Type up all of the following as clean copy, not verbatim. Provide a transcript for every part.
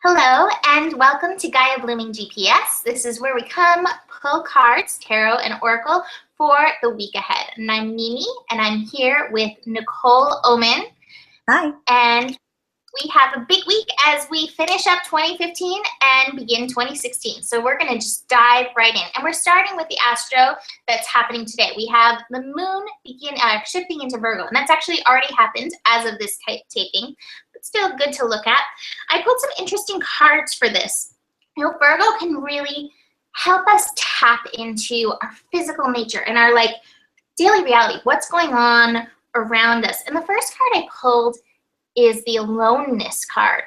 Hello and welcome to Gaia Blooming GPS. This is where we come, pull cards, tarot, and oracle for the week ahead. And I'm Mimi, and I'm here with Nicole Oman. Hi. And we have a big week as we finish up 2015 and begin 2016. So we're going to just dive right in. And we're starting with the astro that's happening today. We have the moon shifting into Virgo, and that's actually already happened as of this taping, but still good to look at. I pulled some interesting cards for this. You know, Virgo can really help us tap into our physical nature and our daily reality, what's going on around us. And the first card I pulled is the aloneness card.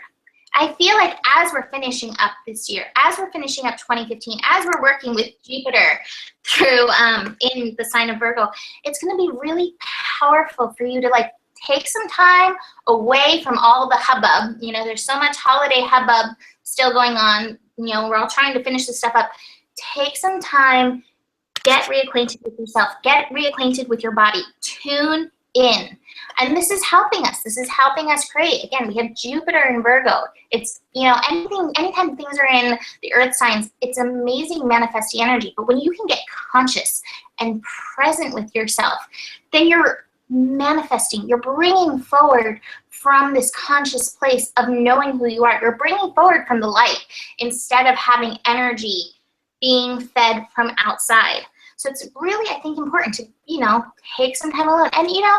I feel like as we're finishing up this year, as we're finishing up 2015, as we're working with Jupiter through in the sign of Virgo, it's going to be really powerful for you to take some time away from all the hubbub. You know, there's so much holiday hubbub still going on. You know, we're all trying to finish this stuff up. Take some time, get reacquainted with yourself, get reacquainted with your body, tune in. And this is helping us. This is helping us create. Again, we have Jupiter in Virgo. It's, you know, anytime things are in the earth signs, it's amazing manifesting energy. But when you can get conscious and present with yourself, then you're manifesting. You're bringing forward from this conscious place of knowing who you are. You're bringing forward from the light instead of having energy being fed from outside. So it's really, I think, important to, you know, take some time alone. And, you know,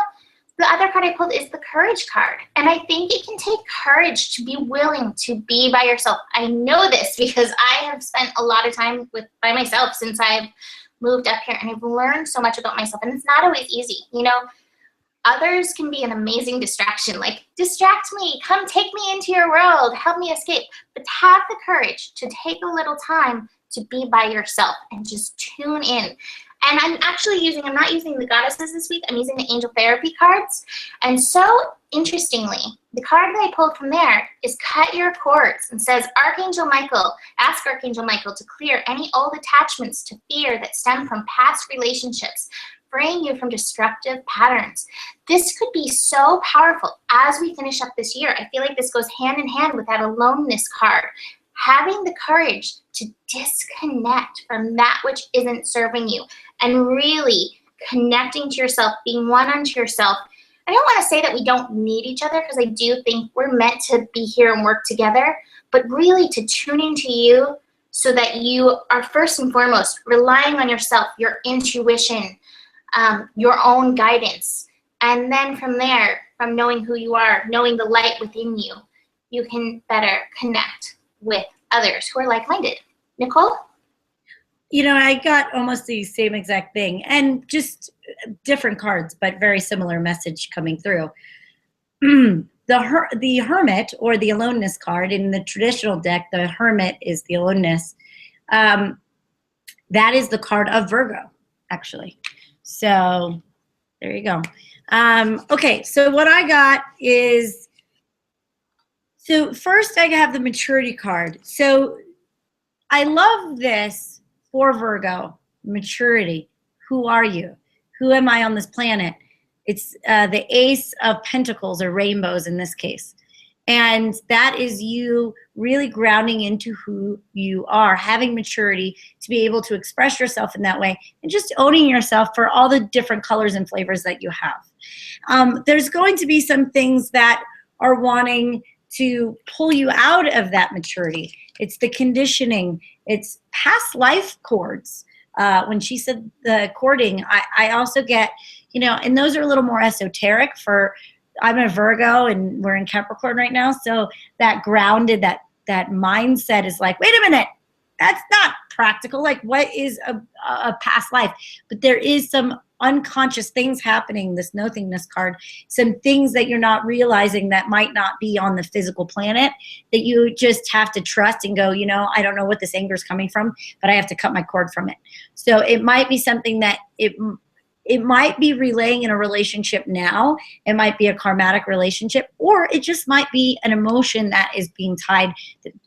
the other card I pulled is the courage card. And I think it can take courage to be willing to be by yourself. I know this because I have spent a lot of time by myself since I've moved up here, and I've learned so much about myself. And it's not always easy. You know, others can be an amazing distraction. Like, distract me, come take me into your world, help me escape. But have the courage to take a little time to be by yourself and just tune in. And I'm not using the goddesses this week, I'm using the angel therapy cards. And so interestingly, the card that I pulled from there is cut your cords and says, ask Archangel Michael to clear any old attachments to fear that stem from past relationships, freeing you from destructive patterns. This could be so powerful as we finish up this year. I feel like this goes hand in hand with that aloneness card. Having the courage to disconnect from that which isn't serving you and really connecting to yourself, being one unto yourself. I don't want to say that we don't need each other, because I do think we're meant to be here and work together, but really to tune into you so that you are first and foremost relying on yourself, your intuition, your own guidance. And then from there, from knowing who you are, knowing the light within you, you can better connect with others who are like-minded. Nicole? You know, I got almost the same exact thing, and just different cards, but very similar message coming through. The Hermit, or the aloneness card, in the traditional deck, the Hermit is the aloneness. That is the card of Virgo, actually. So there you go. Okay, so what I got is, so first I have the maturity card. So I love this for Virgo, maturity. Who are you? Who am I on this planet? It's the Ace of Pentacles, or rainbows in this case. And that is you really grounding into who you are, having maturity to be able to express yourself in that way, and just owning yourself for all the different colors and flavors that you have. There's going to be some things that are wanting to pull you out of that maturity. It's the conditioning. It's past life cords. When she said the cording, I also get, you know, and those are a little more esoteric for, I'm a Virgo and we're in Capricorn right now. So that grounded, that mindset is like, wait a minute, that's not practical. Like, what is a past life? But there is some unconscious things happening, this nothingness card, some things that you're not realizing that might not be on the physical planet, that you just have to trust and go, you know, I don't know what this anger is coming from, but I have to cut my cord from it. So it might be something that it might be relaying in a relationship now. It might be a karmatic relationship, or it just might be an emotion that is being tied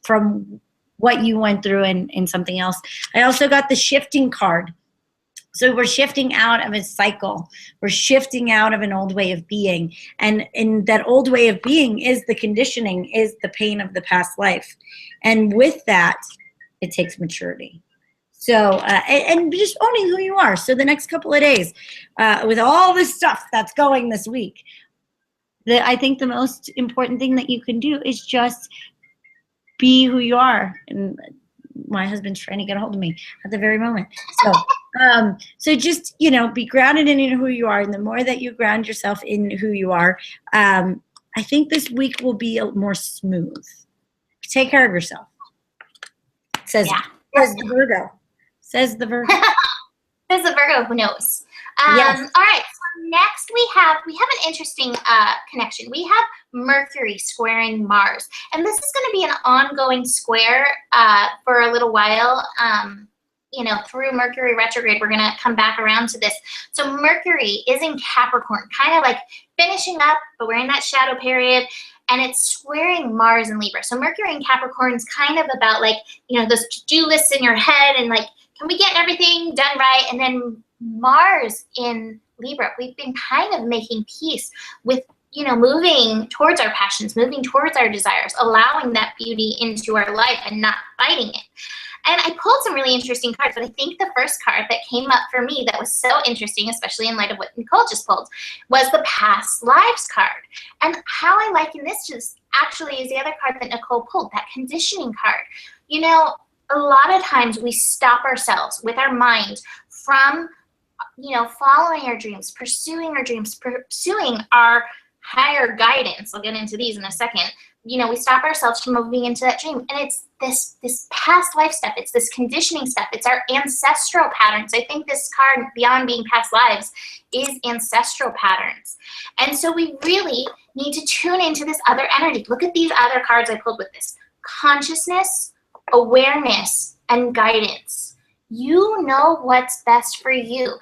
from what you went through in something else. I also got the shifting card. So we're shifting out of a cycle. We're shifting out of an old way of being. And in that old way of being is the conditioning, is the pain of the past life. And with that, it takes maturity. So, and just owning who you are. So the next couple of days, with all this stuff that's going this week, I think the most important thing that you can do is just be who you are. And my husband's trying to get a hold of me at the very moment. So, so just, be grounded in who you are. And the more that you ground yourself in who you are, I think this week will be more smooth. Take care of yourself. Says the Virgo. Says the Virgo. Says the Virgo who knows. Yes. All right. So next we have an interesting connection. We have Mercury squaring Mars, and this is going to be an ongoing square for a little while. Through Mercury retrograde, we're going to come back around to this. So Mercury is in Capricorn, kind of like finishing up, but we're in that shadow period. And it's squaring Mars and Libra. So Mercury in Capricorn is kind of about those to-do lists in your head and can we get everything done right? And then Mars in Libra, we've been kind of making peace with, moving towards our passions, moving towards our desires, allowing that beauty into our life and not fighting it. And I pulled some really interesting cards, but I think the first card that came up for me that was so interesting, especially in light of what Nicole just pulled, was the past lives card. And how I liken this to this actually is the other card that Nicole pulled, that conditioning card. A lot of times we stop ourselves with our mind from, following our dreams, pursuing our higher guidance. I'll get into these in a second. We stop ourselves from moving into that dream. And it's this past life stuff. It's this conditioning stuff. It's our ancestral patterns. I think this card, beyond being past lives, is ancestral patterns. And so we really need to tune into this other energy. Look at these other cards I pulled with this. Consciousness, awareness, and guidance. You know what's best for you.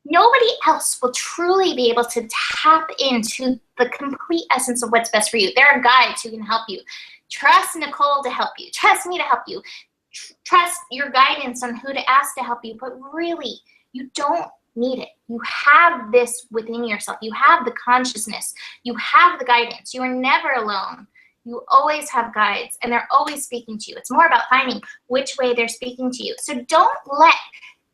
Nobody else will truly be able to tap into the complete essence of what's best for you. There are guides who can help you. Trust Nicole to help you. Trust me to help you. Trust your guidance on who to ask to help you. But really, you don't need it. You have this within yourself. You have the consciousness. You have the guidance. You are never alone. You always have guides, and they're always speaking to you. It's more about finding which way they're speaking to you. So don't let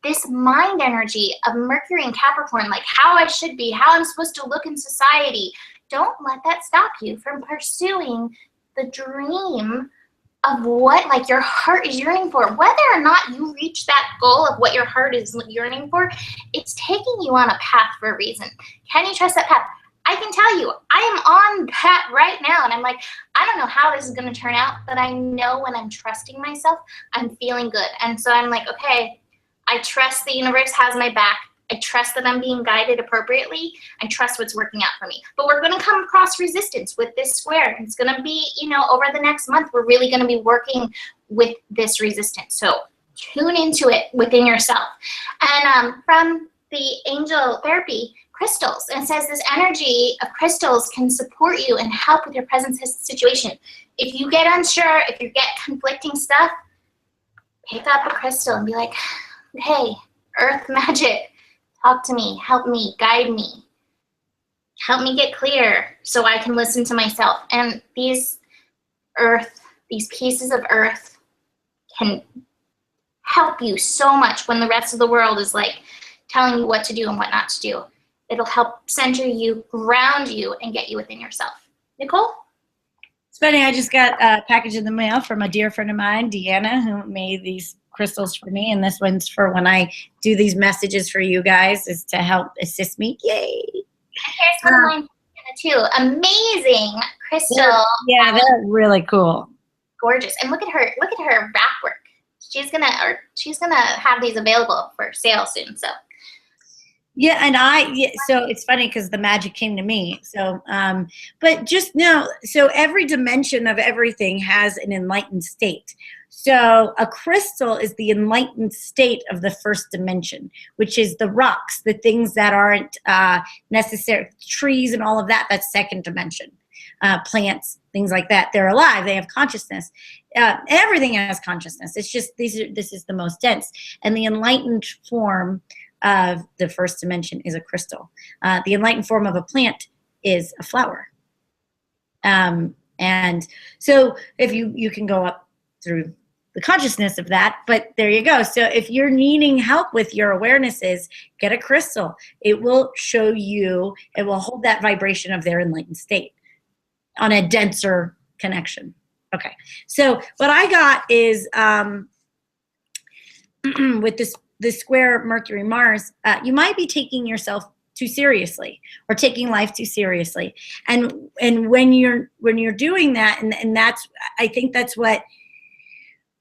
this mind energy of Mercury and Capricorn, like how I should be, how I'm supposed to look in society, don't let that stop you from pursuing the dream of what your heart is yearning for. Whether or not you reach that goal of what your heart is yearning for, it's taking you on a path for a reason. Can you trust that path? I can tell you, I am on that right now, and I'm like, I don't know how this is going to turn out, but I know when I'm trusting myself, I'm feeling good. And so I'm like, okay, I trust the universe has my back. I trust that I'm being guided appropriately. I trust what's working out for me. But we're going to come across resistance with this square. It's going to be, over the next month, we're really going to be working with this resistance. So tune into it within yourself. And from the angel therapy, crystals. And it says this energy of crystals can support you and help with your present situation. If you get unsure, if you get conflicting stuff, pick up a crystal and be like, hey, earth magic, talk to me, help me, guide me, help me get clear so I can listen to myself. And these pieces of earth can help you so much when the rest of the world is telling you what to do and what not to do. It'll help center you, ground you, and get you within yourself. Nicole? It's funny, I just got a package in the mail from a dear friend of mine, Deanna, who made these crystals for me, and this one's for when I do these messages for you guys, is to help assist me. Yay! Here's one of mine too. Amazing crystal. Yeah, they're really cool. Gorgeous. And look at her wrap work. She's gonna have these available for sale soon. So yeah, and so it's funny because the magic came to me. So, but just know, so every dimension of everything has an enlightened state. So a crystal is the enlightened state of the first dimension, which is the rocks, the things that aren't necessary, trees and all of that, that's second dimension. Plants, things like that, they're alive, they have consciousness. Everything has consciousness. It's just this is the most dense. And the enlightened form of the first dimension is a crystal. The enlightened form of a plant is a flower. And so if you can go up through the consciousness of that, but there you go. So if you're needing help with your awarenesses, get a crystal. It will show you, it will hold that vibration of their enlightened state on a denser connection. Okay, so what I got is with this square Mercury Mars, you might be taking yourself too seriously or taking life too seriously, and when you're doing that, and that's, I think that's what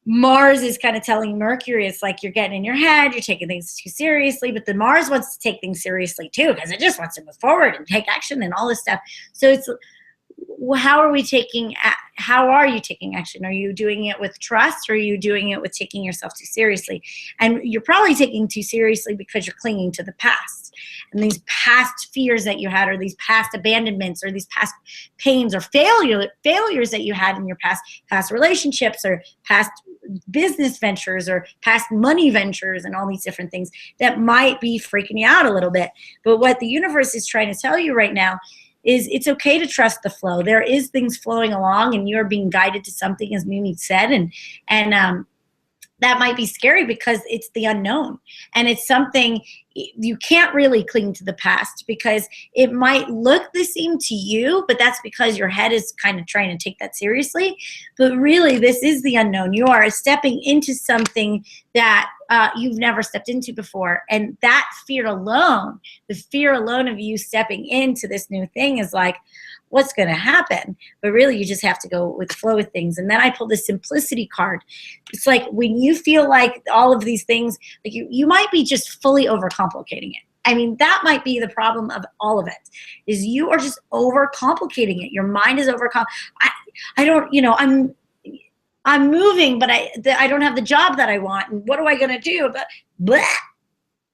Mars is kind of telling Mercury. It's like you're getting in your head, you're taking things too seriously, but the Mars wants to take things seriously too, because it just wants to move forward and take action and all this stuff. So it's, how are you taking action? Are you doing it with trust, or are you doing it with taking yourself too seriously? And you're probably taking too seriously because you're clinging to the past, and these past fears that you had, or these past abandonments, or these past pains or failures that you had in your past relationships, or past business ventures, or past money ventures, and all these different things that might be freaking you out a little bit. But what the universe is trying to tell you right now is it's okay to trust the flow. There is things flowing along, and you're being guided to something, as Mimi said, and that might be scary because it's the unknown, and it's something you can't really cling to the past, because it might look the same to you, but that's because your head is kind of trying to take that seriously. But really, this is the unknown. You are stepping into something that you've never stepped into before, and that fear alone, the fear alone of you stepping into this new thing, is like, what's going to happen? But really, you just have to go with the flow of things. And then I pulled the simplicity card. It's like when you feel like all of these things, like you might be just fully overcomplicating it. I mean, that might be the problem of all of it, is you are just overcomplicating it. Your mind is I don't, I'm moving, but I don't have the job that I want. And what am I going to do? But blah.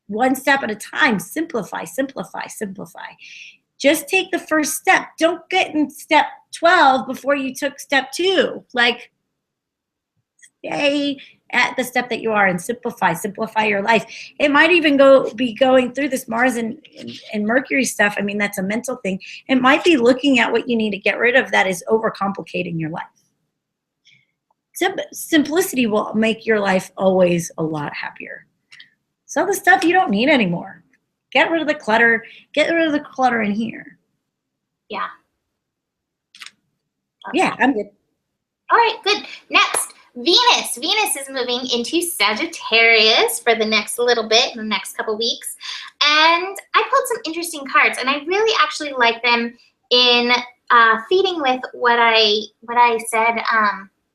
One step at a time. Simplify, simplify, simplify. Just take the first step. Don't get in step 12 before you took step 2. Like, stay at the step that you are and simplify your life. It might even be going through this Mars and Mercury stuff. I mean, that's a mental thing. It might be looking at what you need to get rid of that is overcomplicating your life. Simplicity will make your life always a lot happier. Sell the stuff you don't need anymore. Get rid of the clutter. Get rid of the clutter in here. Yeah. Yeah, I'm good. All right, good. Next, Venus. Venus is moving into Sagittarius for the next little bit, the next couple weeks. And I pulled some interesting cards, and I really actually like them in feeding with what I said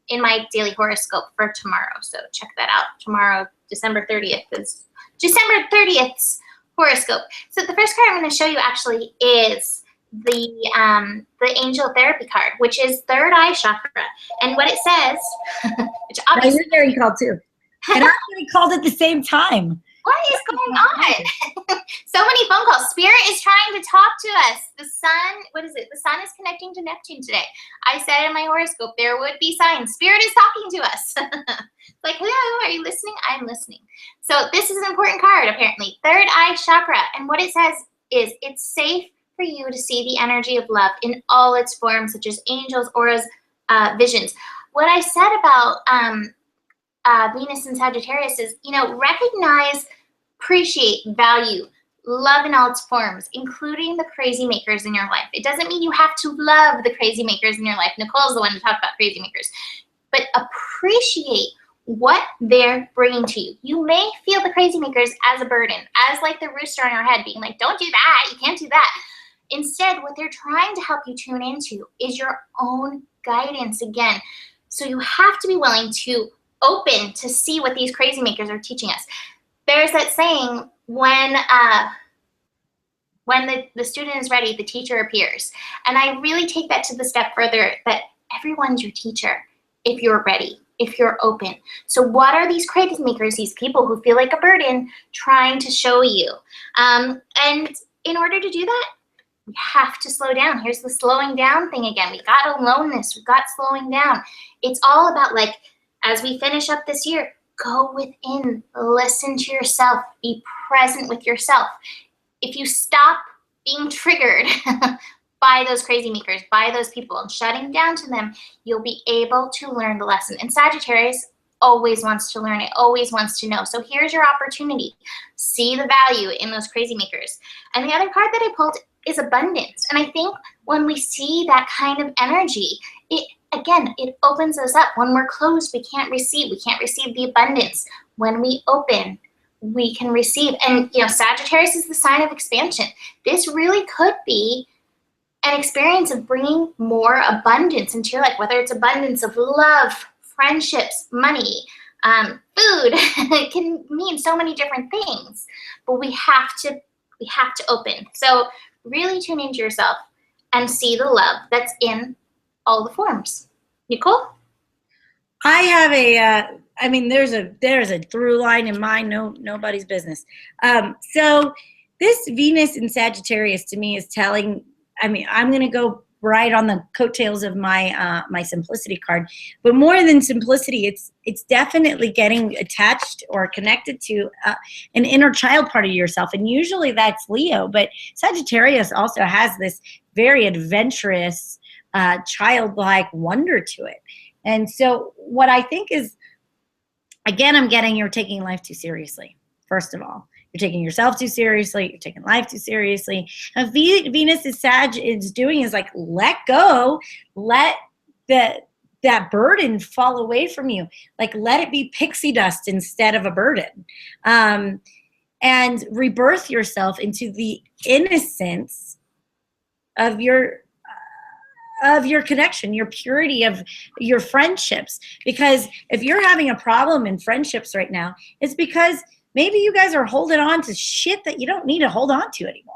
in my daily horoscope for tomorrow. So check that out. Tomorrow, December 30th is December 30th's horoscope. So the first card I'm going to show you actually is the angel therapy card, which is third eye chakra. And what it says, which obviously you're getting called too. And I'm getting called at the same time. What is going on? So many phone calls. Spirit is trying to talk to us. The sun, what is it? The sun is connecting to Neptune today. I said in my horoscope, there would be signs. Spirit is talking to us. Like, hello, are you listening? I'm listening. So this is an important card, apparently. Third eye chakra. And what it says is it's safe for you to see the energy of love in all its forms, such as angels, auras, visions. What I said about Venus and Sagittarius is, recognize, appreciate, value love in all its forms, including the crazy makers in your life. It doesn't mean you have to love the crazy makers in your life. Nicole's the one to talk about crazy makers. But appreciate what they're bringing to you. You may feel the crazy makers as a burden, as like the rooster on your head being like, don't do that, you can't do that. Instead, what they're trying to help you tune into is your own guidance again. So you have to be willing to open to see what these crazy makers are teaching us. There's that saying, when the student is ready, the teacher appears. And I really take that to the step further, that everyone's your teacher if you're ready, if you're open. So what are these crazy makers, these people who feel like a burden, trying to show you? And in order to do that, we have to slow down. Here's the slowing down thing again. We got aloneness, we got slowing down. It's all about, like, as we finish up this year, Go within, listen to yourself, be present with yourself. If you stop being triggered by those crazy makers, by those people, and shutting down to them, you'll be able to learn the lesson. And Sagittarius always wants to learn. It always wants to know. So here's your opportunity. See the value in those crazy makers. And the other card that I pulled is abundance. And I think when we see that kind of energy, it opens us up. When we're closed, we can't receive. We can't receive the abundance. When we open, we can receive. And, Sagittarius is the sign of expansion. This really could be an experience of bringing more abundance into your life, whether it's abundance of love, friendships, money, food. It can mean so many different things, but we have to open. So really tune into yourself and see the love that's in all the forms. Nicole? I have there's a through line in mine, nobody's business. So this Venus in Sagittarius to me is telling, I'm going to go right on the coattails of my my simplicity card, but more than simplicity, it's definitely getting attached or connected to an inner child part of yourself, and usually that's Leo, but Sagittarius also has this very adventurous, childlike wonder to it. And so what I think is, again, I'm getting you're taking life too seriously. First of all, you're taking yourself too seriously. You're taking life too seriously. And Venus is doing is like, let go, let that burden fall away from you. Like, let it be pixie dust instead of a burden. And rebirth yourself into the innocence of your connection, your purity of your friendships. Because if you're having a problem in friendships right now, it's because maybe you guys are holding on to shit that you don't need to hold on to anymore.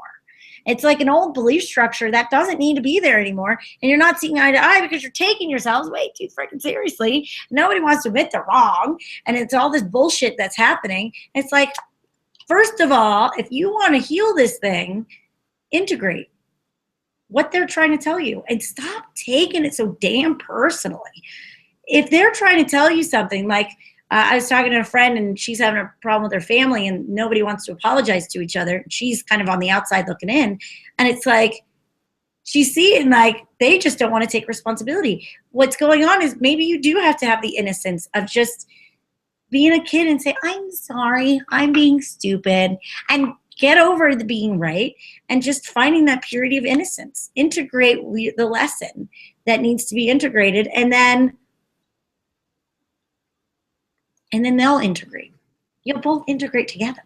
It's like an old belief structure that doesn't need to be there anymore. And you're not seeing eye to eye because you're taking yourselves way too freaking seriously. Nobody wants to admit they're wrong. And it's all this bullshit that's happening. It's like, first of all, if you want to heal this thing, integrate what they're trying to tell you and stop taking it so damn personally. If they're trying to tell you something, like I was talking to a friend and she's having a problem with her family and nobody wants to apologize to each other. She's kind of on the outside looking in, and it's like she's seeing like they just don't want to take responsibility. What's going on is maybe you do have to have the innocence of just being a kid and say, I'm sorry, I'm being stupid, and get over the being right and just finding that purity of innocence. Integrate the lesson that needs to be integrated, and then they'll integrate. You'll both integrate together.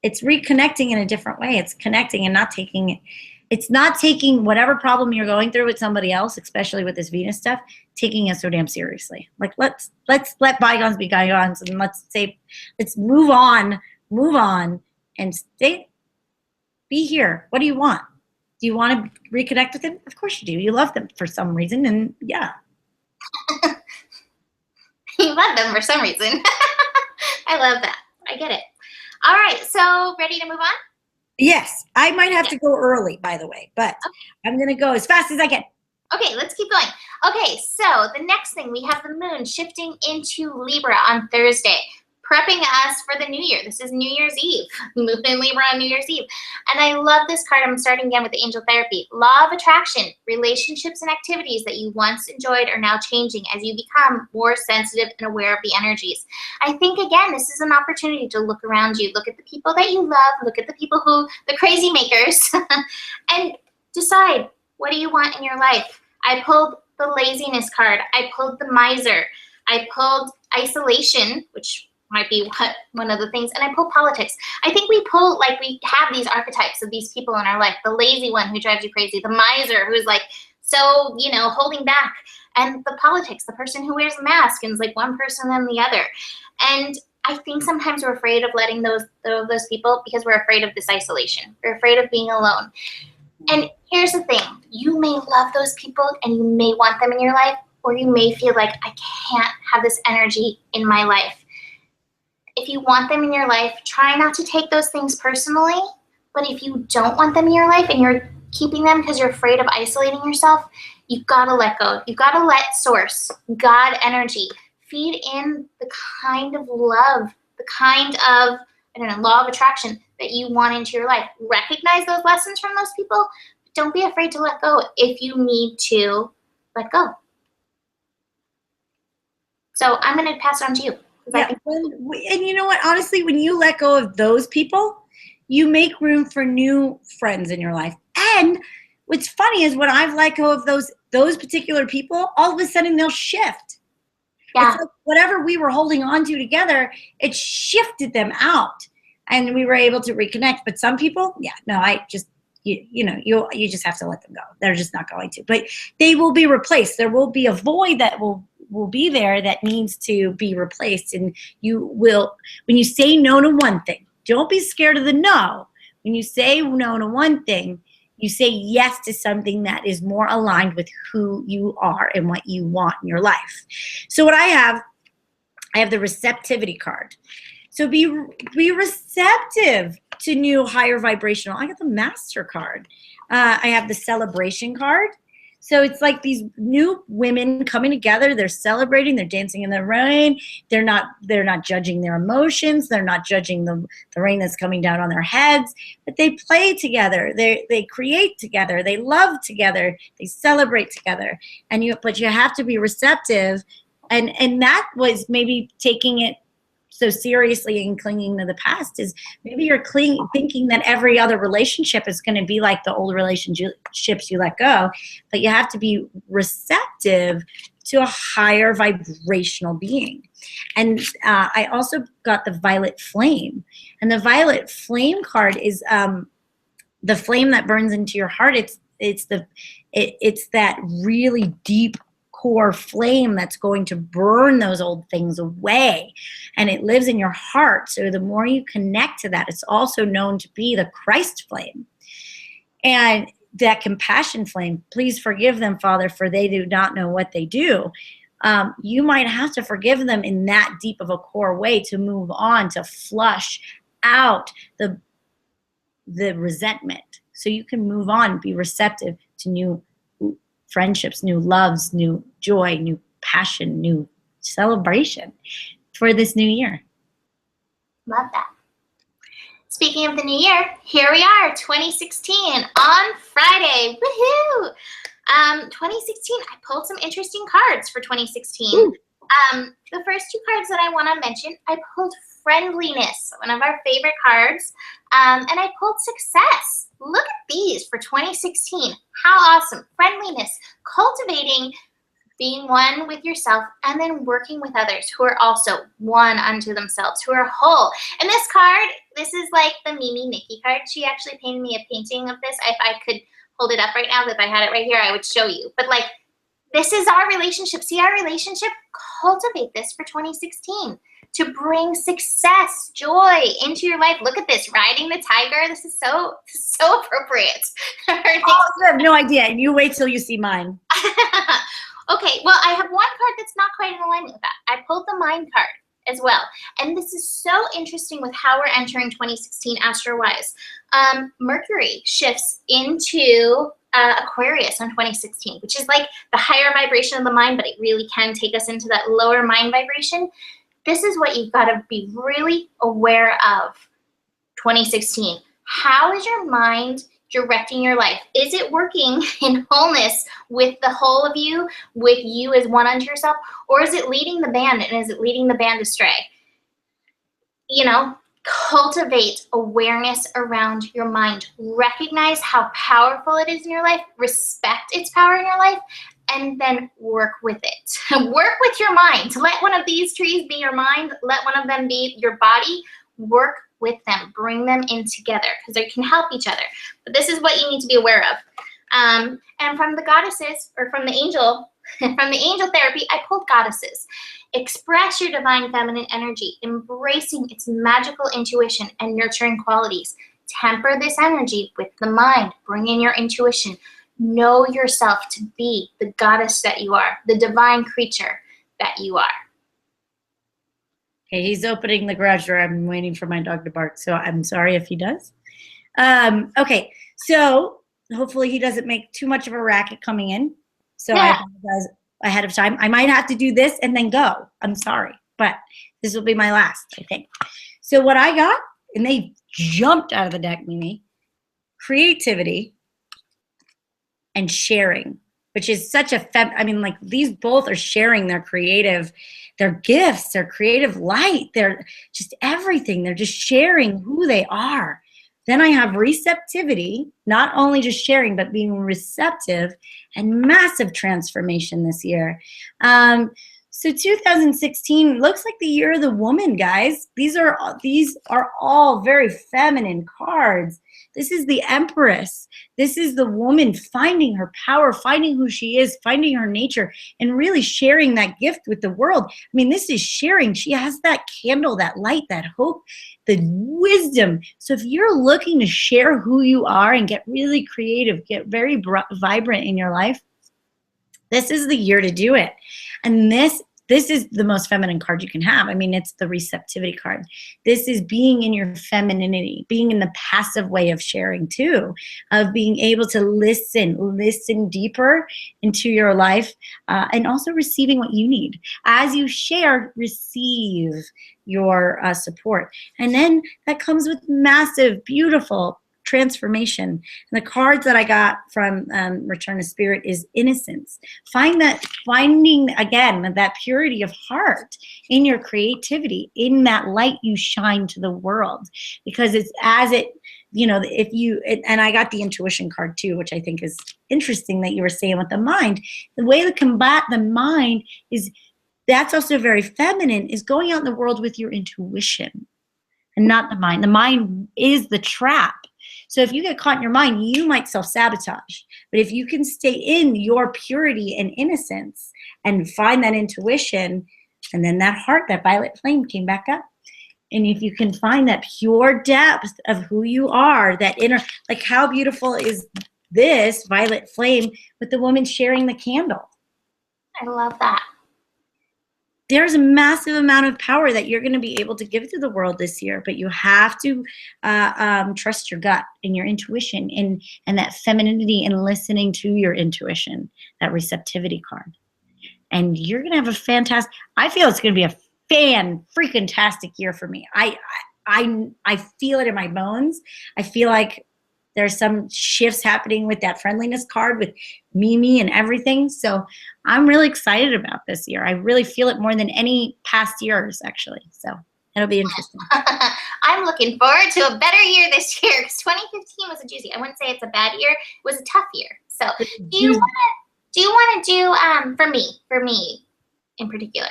It's reconnecting in a different way. It's connecting and not taking it. It's not taking whatever problem you're going through with somebody else, especially with this Venus stuff, taking it so damn seriously. Like, let's let bygones be bygones, and let's move on, and be here. What do you want? Do you want to reconnect with them? Of course you do. You love them for some reason, and yeah. You love them for some reason. I love that. I get it. All right, so ready to move on? Yes, I might have to go early, by the way, but I'm going to go as fast as I can. Okay, let's keep going. Okay, so the next thing, we have the moon shifting into Libra on Thursday, prepping us for the new year. This is New Year's Eve. Moon in Libra on New Year's Eve. And I love this card. I'm starting again with the angel therapy. Law of attraction. Relationships and activities that you once enjoyed are now changing as you become more sensitive and aware of the energies. I think, again, this is an opportunity to look around you. Look at the people that you love. Look at the people the crazy makers, and decide, what do you want in your life? I pulled the laziness card. I pulled the miser. I pulled isolation, which might be one of the things, and I pull politics. I think we have these archetypes of these people in our life. The lazy one who drives you crazy, the miser who's like so, holding back, and the politics, the person who wears a mask and is like one person and the other. And I think sometimes we're afraid of letting those people because we're afraid of this isolation. We're afraid of being alone. And here's the thing. You may love those people and you may want them in your life, or you may feel like, I can't have this energy in my life. If you want them in your life, try not to take those things personally. But if you don't want them in your life and you're keeping them because you're afraid of isolating yourself, you've got to let go. You've got to let source, God energy, feed in the kind of love, the kind of, I don't know, law of attraction that you want into your life. Recognize those lessons from those people. Don't be afraid to let go if you need to let go. So I'm going to pass it on to you. Yeah, and you know what? Honestly, when you let go of those people, you make room for new friends in your life. And what's funny is when I've let go of those particular people, all of a sudden they'll shift. Yeah. It's like whatever we were holding on to together, it shifted them out, and we were able to reconnect. But some people, yeah, no, I just you just have to let them go. They're just not going to. But they will be replaced. There will be a void that will be there that needs to be replaced. And you will, when you say no to one thing, don't be scared of the no. When you say no to one thing, you say yes to something that is more aligned with who you are and what you want in your life. So what I have the receptivity card. So be receptive to new higher vibrational. I got the master card. I have the celebration card. So it's like these new women coming together. They're celebrating. They're dancing in the rain. They're not judging their emotions. They're not judging the rain that's coming down on their heads. But they play together. They create together. They love together. They celebrate together. But you have to be receptive. And that was maybe taking it so seriously and clinging to the past is maybe you're thinking that every other relationship is going to be like the old relationships you let go, but you have to be receptive to a higher vibrational being. And I also got the violet flame, and the violet flame card is the flame that burns into your heart. It's that really deep core flame that's going to burn those old things away, and it lives in your heart. So the more you connect to that, it's also known to be the Christ flame. And that compassion flame, please forgive them, Father, for they do not know what they do. You might have to forgive them in that deep of a core way to move on, to flush out the resentment, so you can move on, be receptive to new friendships, new loves, new joy, new passion, new celebration for this new year. Love that. Speaking of the new year, here we are, 2016 on Friday. Woohoo! 2016, I pulled some interesting cards for 2016. The first two cards that I want to mention, I pulled friendliness, one of our favorite cards, and I pulled success. Look at these for 2016. How awesome. Friendliness, cultivating being one with yourself, and then working with others who are also one unto themselves, who are whole. And this card, this is like the Mimi Nikki card. She actually painted me a painting of this. If I could hold it up right now, if I had it right here, I would show you. But like, this is our relationship. See our relationship? Cultivate this for 2016 to bring success, joy into your life. Look at this, riding the tiger. This is so appropriate. Oh, you have no idea. And you wait till you see mine. Okay, well, I have one card that's not quite in alignment with that. I pulled the mind card as well. And this is so interesting with how we're entering 2016 astro-wise. Mercury shifts into Aquarius on 2016, which is like the higher vibration of the mind, but it really can take us into that lower mind vibration. This is what you've got to be really aware of 2016. How is your mind directing your life? Is it working in wholeness with the whole of you, with you as one unto yourself, or is it leading the band, and is it leading the band astray? You know, cultivate awareness around your mind. Recognize how powerful it is in your life. Respect its power in your life, and then work with it. Work with your mind. Let one of these trees be your mind. Let one of them be your body. Work with them. Bring them in together, because they can help each other. But this is what you need to be aware of. And from the goddesses, or from the angel, from the angel therapy, I pulled goddesses. Express your divine feminine energy, embracing its magical intuition and nurturing qualities. Temper this energy with the mind. Bring in your intuition. Know yourself to be the goddess that you are, the divine creature that you are. Okay, he's opening the garage door. I'm waiting for my dog to bark, so I'm sorry if he does. Okay, so hopefully he doesn't make too much of a racket coming in. So yeah. I apologize ahead of time. I might have to do this and then go. I'm sorry, but this will be my last, I think. So what I got, and they jumped out of the deck, Mimi, creativity and sharing, which is such a I mean, like, these both are sharing their gifts, their creative light, their just everything. They're just sharing who they are. Then I have receptivity, not only just sharing, but being receptive, and massive transformation this year. So 2016 looks like the year of the woman, guys. These are all very feminine cards. This is the Empress. This is the woman finding her power, finding who she is, finding her nature, and really sharing that gift with the world. I mean, this is sharing. She has that candle, that light, that hope, the wisdom. So if you're looking to share who you are and get really creative, get very vibrant in your life, this is the year to do it. And this is the most feminine card you can have. I mean, it's the receptivity card. This is being in your femininity, being in the passive way of sharing too, of being able to listen deeper into your life, and also receiving what you need. As you share, receive your support. And then that comes with massive, beautiful transformation. And the cards that I got from Return to Spirit is innocence. Finding again that purity of heart in your creativity, in that light you shine to the world, because it's as it, if you, and I got the intuition card too, which I think is interesting that you were saying with the mind. The way to combat the mind is, that's also very feminine, is going out in the world with your intuition and not the mind. The mind is the trap. So if you get caught in your mind, you might self-sabotage. But if you can stay in your purity and innocence and find that intuition, and then that heart, that violet flame came back up. And if you can find that pure depth of who you are, that inner, like, how beautiful is this violet flame with the woman sharing the candle? I love that. There's a massive amount of power that you're going to be able to give to the world this year, but you have to trust your gut and your intuition, and that femininity, and listening to your intuition, that receptivity card. And you're going to have a fantastic, I feel it's going to be a freaking-tastic year for me. I feel it in my bones. I feel like there's some shifts happening with that friendliness card with Mimi and everything. So I'm really excited about this year. I really feel it more than any past years, actually. So it'll be interesting. I'm looking forward to a better year this year, because 2015 was a doozy. I wouldn't say it's a bad year. It was a tough year. So do you want to do, for me in particular,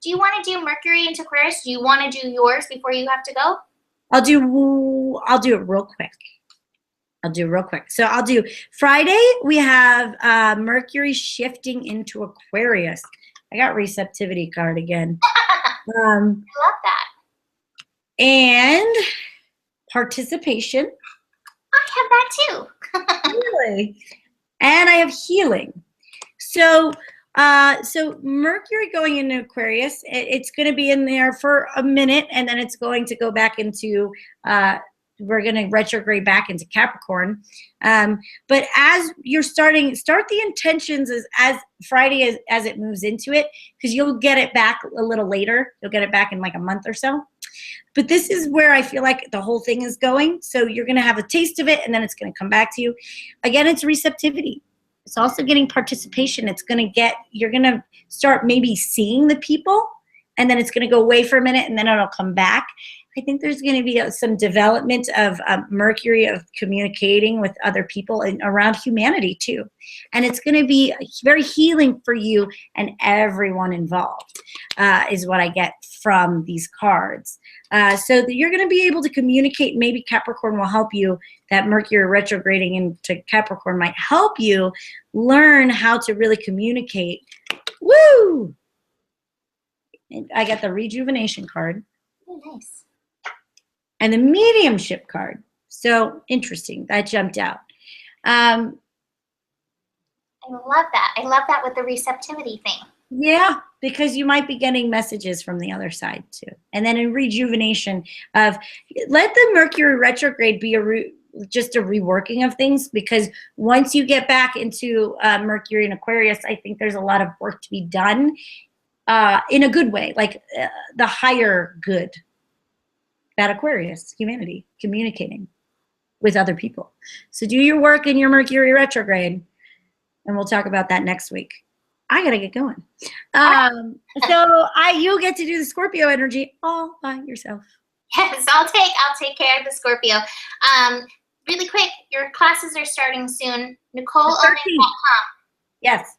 do you want to do Mercury into Aquarius? Do you want to do yours before you have to go? I'll do it real quick. So I'll do Friday. We have Mercury shifting into Aquarius. I got receptivity card again. I love that. And participation. I have that too. Really? And I have healing. So Mercury going into Aquarius, it's going to be in there for a minute, and then it's going to go back into, we're going to retrograde back into Capricorn. But as you're start the intentions as Friday as it moves into it, because you'll get it back a little later. You'll get it back in like a month or so. But this is where I feel like the whole thing is going. So you're going to have a taste of it, and then it's going to come back to you. Again, it's receptivity. It's also getting participation. You're going to start maybe seeing the people, and then it's going to go away for a minute, and then it'll come back. I think there's going to be some development of Mercury, of communicating with other people and around humanity too. And it's going to be very healing for you and everyone involved, is what I get from these cards. So that you're going to be able to communicate. Maybe Capricorn will help you. That Mercury retrograding into Capricorn might help you learn how to really communicate. Woo! And I got the rejuvenation card. Oh, nice. And the mediumship card. So interesting. That jumped out. I love that. I love that with the receptivity thing. Yeah, because you might be getting messages from the other side too. And then in rejuvenation of, let the Mercury retrograde be just a reworking of things, because once you get back into Mercury and Aquarius, I think there's a lot of work to be done in a good way, like the higher good, that Aquarius, humanity, communicating with other people. So do your work in your Mercury retrograde, and we'll talk about that next week. I gotta get going. So you get to do the Scorpio energy all by yourself. Yes, I'll take care of the Scorpio. Really quick, your classes are starting soon. NicoleOnMimi.com. Yes.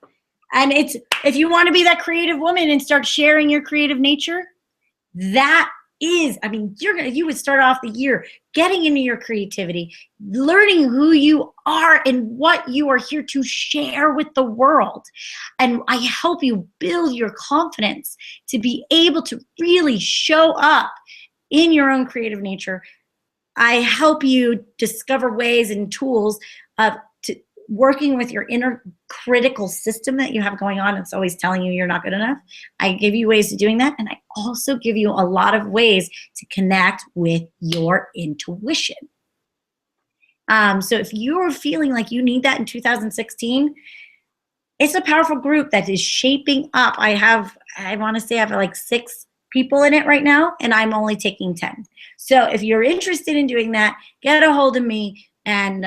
And it's, if you want to be that creative woman and start sharing your creative nature, that is, I mean, you would start off the year getting into your creativity, learning who you are and what you are here to share with the world. And I help you build your confidence to be able to really show up in your own creative nature. I help you discover ways and tools of working with your inner critical system that you have going on. It's always telling you you're not good enough. I give you ways of doing that. And I also give you a lot of ways to connect with your intuition. So if you're feeling like you need that in 2016, it's a powerful group that is shaping up. I want to say I have like 6 people in it right now, and I'm only taking 10. So if you're interested in doing that, get a hold of me, and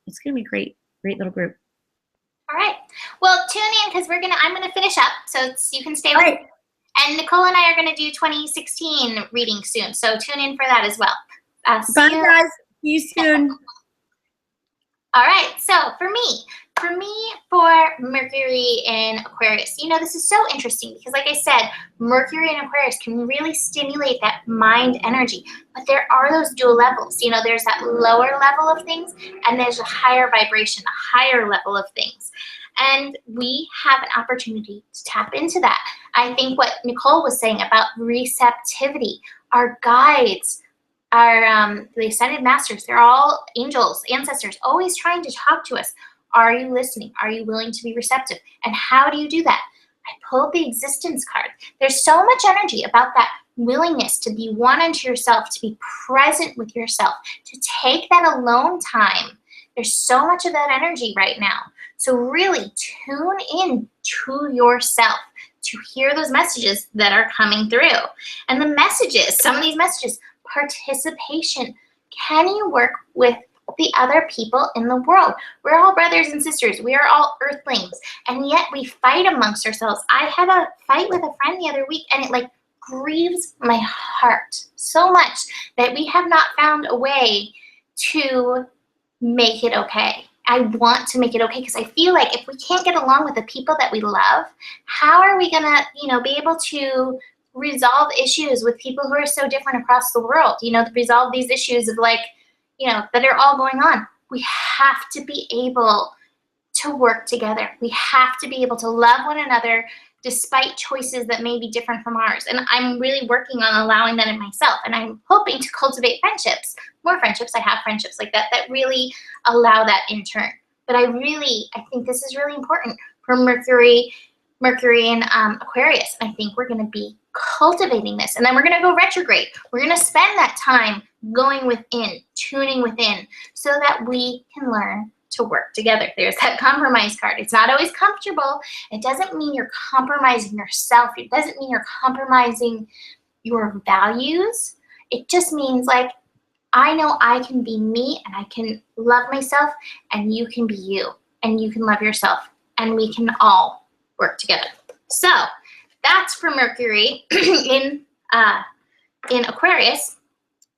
it's going to be great little group. All right. Well, tune in, because I'm gonna finish up, so you can stay with me. And Nicole and I are gonna do 2016 reading soon, so tune in for that as well. Bye, guys. See you soon. All right. So for Mercury in Aquarius, this is so interesting because, like I said, Mercury in Aquarius can really stimulate that mind energy. But there are those dual levels. There's that lower level of things, and there's a higher vibration, a higher level of things. And we have an opportunity to tap into that. I think what Nicole was saying about receptivity, our guides, the ascended masters, they're all angels, ancestors, always trying to talk to us. Are you listening? Are you willing to be receptive? And how do you do that? I pulled the existence card. There's so much energy about that willingness to be one unto yourself, to be present with yourself, to take that alone time. There's so much of that energy right now. So really tune in to yourself to hear those messages that are coming through. And the messages, some of these messages, participation. Can you work with the other people in the world? We're all brothers and sisters. We are all earthlings. And yet we fight amongst ourselves. I had a fight with a friend the other week, and it grieves my heart so much that we have not found a way to make it okay. I want to make it okay, because I feel like if we can't get along with the people that we love, how are we gonna, be able to resolve issues with people who are so different across the world? Resolve these issues of that are all going on. We have to be able to work together. We have to be able to love one another despite choices that may be different from ours. And I'm really working on allowing that in myself. And I'm hoping to cultivate friendships, more friendships. I have friendships like that really allow that in turn. But I think this is really important for Mercury in Aquarius. And I think we're going to be cultivating this. And then we're going to go retrograde. We're going to spend that time going within, tuning within, so that we can learn to work together. There's that compromise card. It's not always comfortable. It doesn't mean you're compromising yourself. It doesn't mean you're compromising your values. It just means I know I can be me, and I can love myself, and you can be you, and you can love yourself, and we can all work together. So that's for Mercury in Aquarius.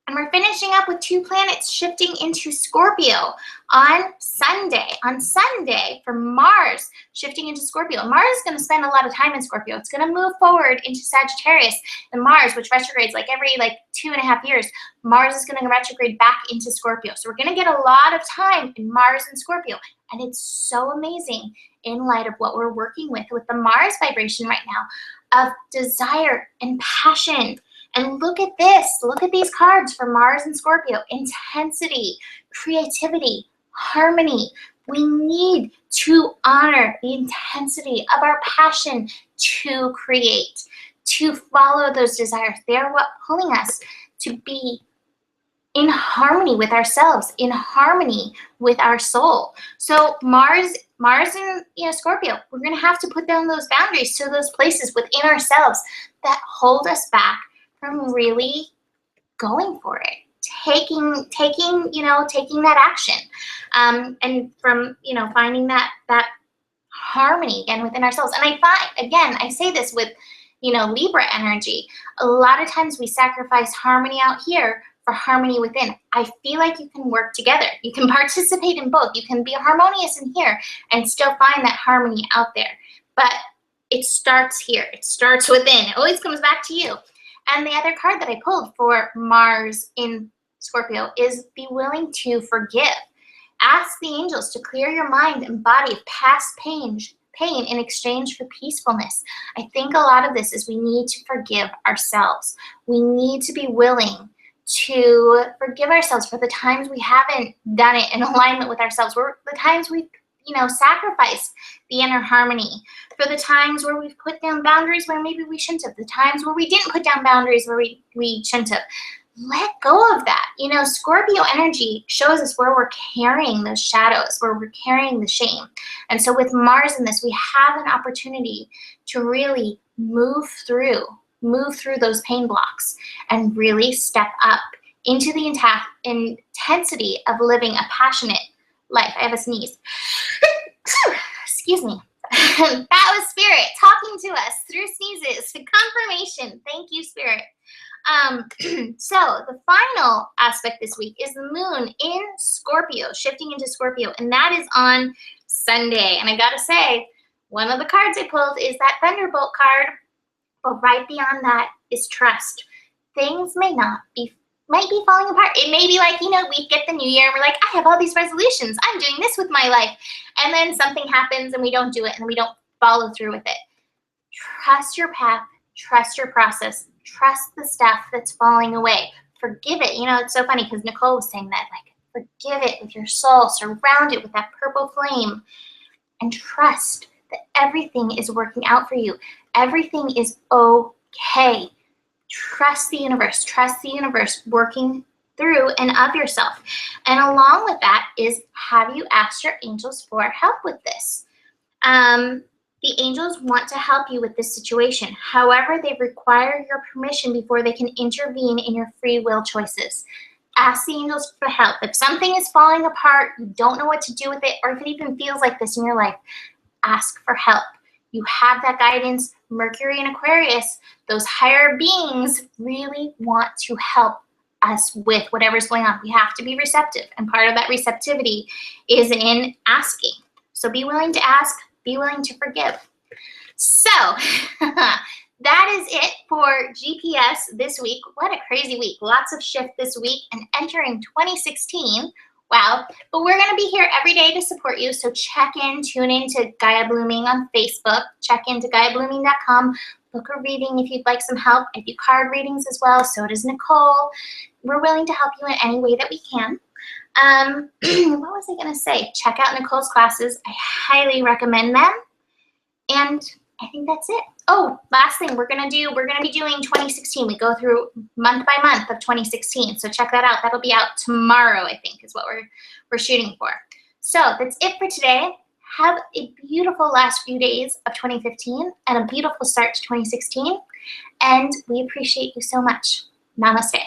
And we're finishing up with 2 planets shifting into Scorpio on Sunday. On Sunday, for Mars shifting into Scorpio. Mars is going to spend a lot of time in Scorpio. It's going to move forward into Sagittarius. And Mars, which retrogrades every 2.5 years, Mars is going to retrograde back into Scorpio. So we're going to get a lot of time in Mars and Scorpio. And it's so amazing in light of what we're working with the Mars vibration right now of desire and passion. And look at this. Look at these cards for Mars and Scorpio. Intensity, creativity, harmony. We need to honor the intensity of our passion to create, to follow those desires. They're what pulling us to be in harmony with ourselves, in harmony with our soul. So Mars and Scorpio, we're going to have to put down those boundaries to those places within ourselves that hold us back from really going for it, taking that action, and from finding that harmony again within ourselves. And I find, again, I say this with Libra energy, a lot of times we sacrifice harmony out here for harmony within. I feel like you can work together. You can participate in both. You can be harmonious in here and still find that harmony out there. But it starts here. It starts within. It always comes back to you. And the other card that I pulled for Mars in Scorpio is be willing to forgive. Ask the angels to clear your mind and body of past pain in exchange for peacefulness. I think a lot of this is we need to forgive ourselves. We need to be willing to forgive ourselves for the times we haven't done it in alignment with ourselves, for the times we've sacrificed the inner harmony, for the times where we've put down boundaries where maybe we shouldn't have, the times where we didn't put down boundaries where we shouldn't have. Let go of that. Scorpio energy shows us where we're carrying those shadows, where we're carrying the shame. And so with Mars in this, we have an opportunity to really move through those pain blocks and really step up into the intensity of living a passionate life. I have a sneeze. Excuse me. That was Spirit talking to us through sneezes. Confirmation. Thank you, Spirit. So the final aspect this week is the moon in Scorpio, shifting into Scorpio, and that is on Sunday. And I gotta say, one of the cards I pulled is that Thunderbolt card, but right beyond that is trust. Things might be falling apart. It may be like, we get the new year and we're like, I have all these resolutions. I'm doing this with my life. And then something happens and we don't do it and we don't follow through with it. Trust your path, trust your process, trust the stuff that's falling away. Forgive it. It's so funny because Nicole was saying that, like, forgive it with your soul, surround it with that purple flame, and trust that everything is working out for you. Everything is okay. Trust the universe working through and of yourself. And along with that is, have you asked your angels for help with this? The angels want to help you with this situation. However, they require your permission before they can intervene in your free will choices. Ask the angels for help. If something is falling apart, you don't know what to do with it, or if it even feels like this in your life, ask for help. You have that guidance. Mercury and Aquarius, those higher beings really want to help us with whatever's going on. We have to be receptive, and part of that receptivity is in asking. So be willing to ask, be willing to forgive. So that is it for GPS this week. What a crazy week. Lots of shift this week and entering 2016. Wow. But we're going to be here every day to support you. So tune in to Gaia Blooming on Facebook. Check into GaiaBlooming.com. Book a reading if you'd like some help. I do card readings as well. So does Nicole. We're willing to help you in any way that we can. What was I going to say? Check out Nicole's classes. I highly recommend them. And I think that's it. Oh, last thing we're going to be doing 2016. We go through month by month of 2016. So check that out. That'll be out tomorrow, I think, is what we're shooting for. So that's it for today. Have a beautiful last few days of 2015 and a beautiful start to 2016. And we appreciate you so much. Namaste.